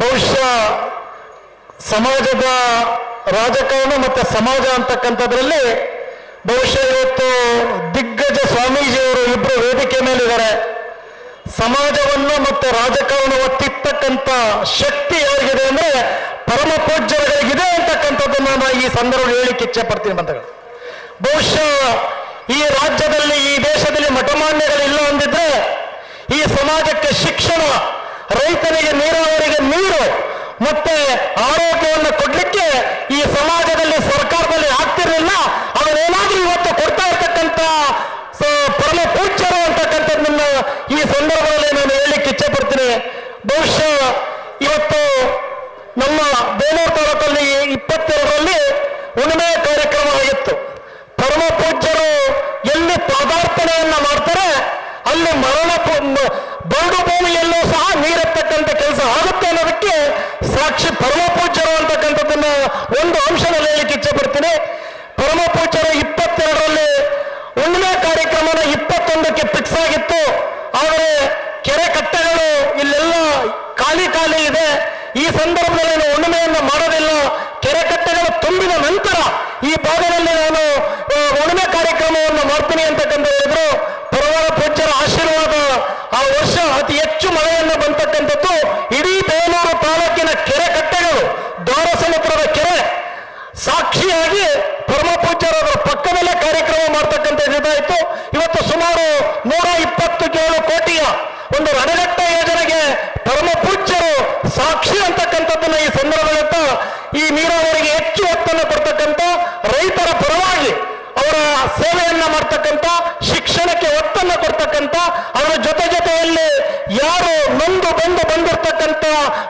ಬಹುಶಃ ಸಮಾಜದ ರಾಜಕಾರಣ ಮತ್ತು ಸಮಾಜ ಅಂತಕ್ಕಂಥದ್ರಲ್ಲಿ ಬಹುಶಃ ಇವತ್ತು ದಿಗ್ಗಜ ಸ್ವಾಮೀಜಿಯವರು ಇಬ್ಬರು ವೇದಿಕೆ ಮೇಲಿದ್ದಾರೆ. ಸಮಾಜವನ್ನು ಮತ್ತು ರಾಜಕಾರಣವನ್ನು ತಿರ್ತಕ್ಕಂಥ ಶಕ್ತಿ ಯಾರಿಗಿದೆ ಅಂದರೆ ಪರಮ ಪೂಜ್ಯರುಗಳಿಗಿದೆ ಅಂತಕ್ಕಂಥದ್ದನ್ನು ನಾನು ಈ ಸಂದರ್ಭದಲ್ಲಿ ಹೇಳಿಕ್ಕೆ ಇಚ್ಛೆ ಪಡ್ತೀನಿ ಬಂಧುಗಳು. ಬಹುಶಃ ಈ ರಾಜ್ಯದಲ್ಲಿ ಈ ದೇಶದಲ್ಲಿ ಮಠಮಾನ್ಯಗಳಿಲ್ಲ ಅಂದಿದ್ರೆ ಈ ಸಮಾಜಕ್ಕೆ ಶಿಕ್ಷಣ, ರೈತನಿಗೆ ನೀರಾವರಿಗೆ ನೀರು ಮತ್ತೆ ಆರೋಗ್ಯವನ್ನು ಕೊಡ್ಲಿಕ್ಕೆ ಈ ಸಮಾಜದಲ್ಲಿ ಸರ್ಕಾರದಲ್ಲಿ ಆಗ್ತಿರಲಿಲ್ಲ. ಅವರೇನಾದ್ರೂ ಇವತ್ತು ಕೊಡ್ತಾ ಇರ್ತಕ್ಕಂಥ ಪರಮ ಪೂಜ್ಯರು ಅಂತಕ್ಕಂಥದ್ದನ್ನ ಈ ಸಂದರ್ಭದಲ್ಲಿ ನಾನು ಹೇಳಲಿಕ್ಕೆ ಇಚ್ಛೆ ಪಡ್ತೀನಿ. ಬಹುಶಃ ಇವತ್ತು ನಮ್ಮ ಬೇಲೂರು ತಾಲೂಕಲ್ಲಿ 22ರಲ್ಲಿ ಹುಣ್ಣಿಮೆ ಕಾರ್ಯಕ್ರಮ ಆಗಿತ್ತು. ಪರಮ ಪೂಜ್ಯರು ಎಲ್ಲಿ ಪಾದಾರ್ಪಣೆಯನ್ನ ಮಾಡ್ತಾರೆ ಅಲ್ಲಿ ಬರಡು ಭೂಮಿಯಲ್ಲೂ ಸಹ ನೀರೆತ್ತಕ್ಕಂಥ ಕೆಲಸ ಆಗುತ್ತೆ ಅನ್ನೋದಕ್ಕೆ ಸಾಕ್ಷಿ ಪರಮ ಪೂಜ್ಯರು ಅಂತಕ್ಕಂಥದ್ದನ್ನ ಒಂದು ಅಂಶದಲ್ಲಿ ಹೇಳಲಿಕ್ಕೆ ಇಚ್ಛೆ ಪಡ್ತೀನಿ. ಪರಮ ಪೂಜ್ಯರು 22ರಲ್ಲಿ ಹುಣ್ಣಿಮೆ ಕಾರ್ಯಕ್ರಮನ 21ಕ್ಕೆ ಫಿಕ್ಸ್ ಆಗಿತ್ತು. ಆದರೆ ಕೆರೆ ಕಟ್ಟೆಗಳು ಇಲ್ಲೆಲ್ಲ ಖಾಲಿ ಇದೆ. ಈ ಸಂದರ್ಭದಲ್ಲಿ ನಾನು ಹುಣ್ಣಿಮೆಯನ್ನು ಮಾಡೋದಿಲ್ಲ, ಕೆರೆ ಕಟ್ಟೆಗಳು ತುಂಬಿದ ನಂತರ ಈ ಭಾಗದಲ್ಲಿ ನಾನು ಹುಣ್ಣಿಮೆ ಕಾರ್ಯಕ್ರಮವನ್ನು ಮಾಡ್ತೀನಿ ಅಂತಕ್ಕಂಥ ಹೇಳಿದ್ರು. ಪರಮ ಪೂಜ್ಯರ ಆಶೀರ್ವಾದ ಆ ವರ್ಷ ಅತಿ ಹೆಚ್ಚು ಮಳೆಯನ್ನು ಬಂತಕ್ಕಂಥದ್ದು ಇಡೀ ಬೇಲೂರು ತಾಲೂಕಿನ ಕೆರೆ ಕಟ್ಟೆಗಳು, ದ್ವಾರ ಸಮುದ್ರದ ಕೆರೆ ಸಾಕ್ಷಿಯಾಗಿ ಪರಮ ಪೂಜ್ಯರ ಪಕ್ಕದಲ್ಲೇ ಕಾರ್ಯಕ್ರಮ ಮಾಡ್ತಕ್ಕಂಥ ಇದಾಯಿತು. ಇವತ್ತು ಸುಮಾರು 127 ಕೋಟಿಯ ಒಂದು ರಣಘಟ್ಟ ಯೋಜನೆಗೆ ಪರಮ ಪೂಜ್ಯರು ಸಾಕ್ಷಿ ಅಂತಕ್ಕಂಥದ್ದನ್ನ ಈ ಸಂದರ್ಭದಲ್ಲಿ ಈ ನೀರಾವರಿಗೆ ಹೆಚ್ಚು ಒತ್ತನ್ನು ಕೊಡ್ತಕ್ಕಂಥ, ರೈತರ ಪರವಾಗಿ ಅವರ ಸೇವೆಯನ್ನ ಮಾಡ್ತಕ್ಕಂಥ, ಶಿಕ್ಷಣಕ್ಕೆ ಒತ್ತನ್ನು ಕೊಡ್ತಕ್ಕಂಥ, ಅವರ ಜೊತೆಯಲ್ಲಿ ಯಾರು ನೊಂದು ಬಂದಿರ್ತಕ್ಕಂಥ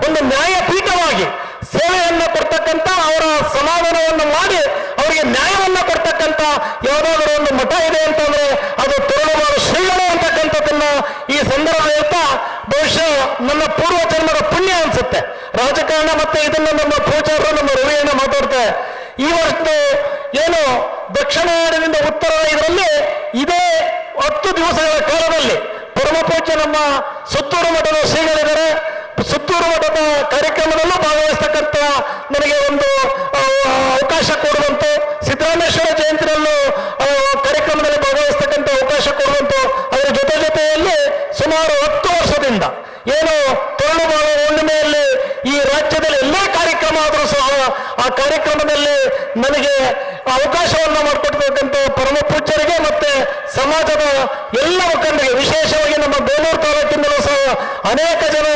ಒಂದು ನ್ಯಾಯಪೀಠವಾಗಿ ಸೇವೆಯನ್ನ ಕೊಡ್ತಕ್ಕಂಥ, ಅವರ ಸಮಾಧಾನವನ್ನು ಮಾಡಿ ಅವರಿಗೆ ನ್ಯಾಯವನ್ನ ಕೊಡ್ತಕ್ಕಂಥ ಯಾವುದಾದ್ರೂ ಒಂದು ಮಠ ಇದೆ ಅಂತಂದ್ರೆ ಅದು ತೋರಣಮಾರು ಶ್ರೀಗಳು ಅಂತಕ್ಕಂಥದ್ದನ್ನ ಈ ಸಂದರ್ಭ ಹೇಳ್ತಾ, ಬಹುಶಃ ನನ್ನ ಪೂರ್ವ ಜನ್ಮದ ಪುಣ್ಯ ಅನ್ಸುತ್ತೆ. ರಾಜಕಾರಣ ಮತ್ತೆ ಇದನ್ನ ನಮ್ಮ ಪೂಜಾರರು ನಮ್ಮ ರವಿಯನ್ನ ಮಾತಾಡ್ತಾರೆ. ಈ ವರ್ಷ ಏನು ದಕ್ಷಿಣ ನಾಡಿನಿಂದ ಉತ್ತರ ಇದರಲ್ಲಿ ಇದೇ 10 ದಿವಸಗಳ ಕಾಲದಲ್ಲಿ ಪರಮ ಪೂಜ್ಯ ನಮ್ಮ ಸುತ್ತೂರು ಮಠದ ಶ್ರೀಗಳಿದ್ದಾರೆ. ಸುತ್ತೂರು ಮಠದ ಕಾರ್ಯಕ್ರಮದಲ್ಲೂ ಭಾಗವಹಿಸ್ತಕ್ಕಂಥ ನನಗೆ ಒಂದು ಅವಕಾಶ ಕೊಡುವಂತು, ಸಿದ್ದರಾಮೇಶ್ವರ ಜಯಂತಿನಲ್ಲೂ ಕಾರ್ಯಕ್ರಮದಲ್ಲಿ ಭಾಗವಹಿಸ್ತಕ್ಕಂಥ ಅವಕಾಶ ಕೊಡುವಂತು. ಅದರ ಜೊತೆಯಲ್ಲಿ ಸುಮಾರು 10 ವರ್ಷದಿಂದ ಏನು ತರುಣಮಾಲ ಹುಣ್ಣಿಮೆಯಲ್ಲಿ ಈ ರಾಜ್ಯದಲ್ಲಿ ಎಲ್ಲೇ ಕಾರ್ಯಕ್ರಮ ಆದರೂ ಸಹ ಆ ಕಾರ್ಯಕ್ರಮದಲ್ಲಿ ನನಗೆ ಅವಕಾಶವನ್ನು ಮಾಡಿಕೊಡ್ತಕ್ಕಂಥ ಪರಮ ಪೂಜ್ಯರಿಗೆ ಮತ್ತೆ ಸಮಾಜದ ಎಲ್ಲ ಮುಖಂಡರಿಗೆ, ವಿಶೇಷವಾಗಿ ನಮ್ಮ ಬೇಲೂರು ತಾಲೂಕಿನಲ್ಲೂ ಸಹ ಅನೇಕ ಜನ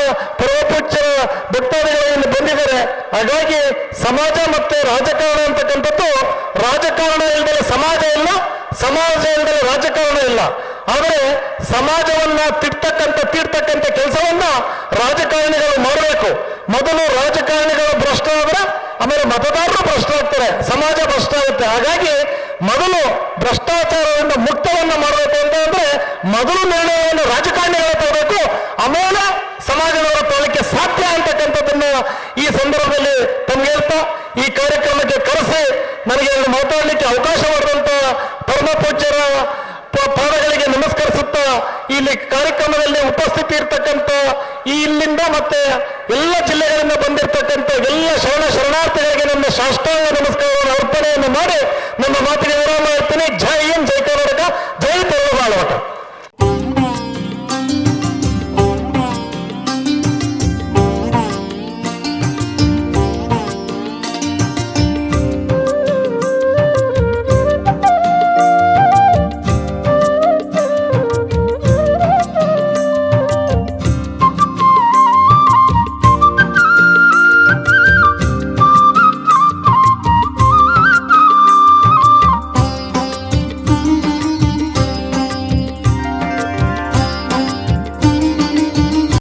ಪರಮ ಪೂಜ್ಯರ ಭಕ್ತಾದಿಗಳು ಬಂದಿದ್ದಾರೆ. ಹಾಗಾಗಿ ಸಮಾಜ ಮತ್ತೆ ರಾಜಕಾರಣ ಅಂತಕ್ಕಂಥದ್ದು, ರಾಜಕಾರಣ ಇಲ್ಲದೆ ಸಮಾಜ ಇಲ್ಲ, ಸಮಾಜ ಇಲ್ಲದೆ ರಾಜಕಾರಣ ಇಲ್ಲ. ಆದರೆ ಸಮಾಜವನ್ನ ತೀರ್ತಕ್ಕಂಥ ಕೆಲಸವನ್ನ ರಾಜಕಾರಣಿಗಳು ಮಾಡಬೇಕು. ಮೊದಲು ರಾಜಕಾರಣಿಗಳು ಭ್ರಷ್ಟ ಆದ್ರೆ ಆಮೇಲೆ ಮತದಾರರು ಭ್ರಷ್ಟ ಆಗ್ತಾರೆ, ಸಮಾಜ ಭ್ರಷ್ಟ ಆಗುತ್ತೆ. ಹಾಗಾಗಿ ಮೊದಲು ಭ್ರಷ್ಟಾಚಾರದಿಂದ ಮುಕ್ತವನ್ನ ಮಾಡಬೇಕು ಅಂತ ಅಂದ್ರೆ ಮೊದಲು ನಿರ್ಣಯವನ್ನು ರಾಜಕಾರಣಿಗಳು ತಗೋಬೇಕು, ಆಮೇಲೆ ಸಮಾಜದವರ ತಗೊಳ್ಳಿಕ್ಕೆ ಸಾಧ್ಯ ಅಂತಕ್ಕಂಥದ್ದನ್ನ ಈ ಸಂದರ್ಭದಲ್ಲಿ ತಮ್ಗೆ ಹೇಳ್ತಾ ಈ ಕಾರ್ಯಕ್ರಮಕ್ಕೆ ಕರೆಸಿ ನನಗೆ ಮಾತಾಡಲಿಕ್ಕೆ ಅವಕಾಶ ಮಾಡಿದಂತ ಪರಮ ಪೂಜ್ಯರ ಪಾದಗಳಿಗೆ ನಮಸ್ಕರಿಸುತ್ತಾ ಇಲ್ಲಿ ಕಾರ್ಯಕ್ರಮದಲ್ಲಿ ಉಪಸ್ಥಿತಿ ಇರ್ತಕ್ಕಂಥ ಇಲ್ಲಿಂದ ಮತ್ತೆ ಎಲ್ಲ ಜಿಲ್ಲೆಗಳಿಂದ ಬಂದಿರತಕ್ಕಂಥ ಎಲ್ಲ ಶರಣಾರ್ಥಿಗಳಿಗೆ ನನ್ನ ಸಾಷ್ಟಾಂಗ ನಮಸ್ಕಾರವನ್ನು ಅರ್ಪಣೆಯನ್ನು ಮಾಡಿ ನನ್ನ ಮಾತಿಗೆ ವಿರಾಮ ಇರ್ತೀನಿ. ಜೈ ಹಿಂದ್, ಜೈ ಕರ್ನಾಟಕ, ಜೈ ತೆಲುಗು ಬಾಳವಟ.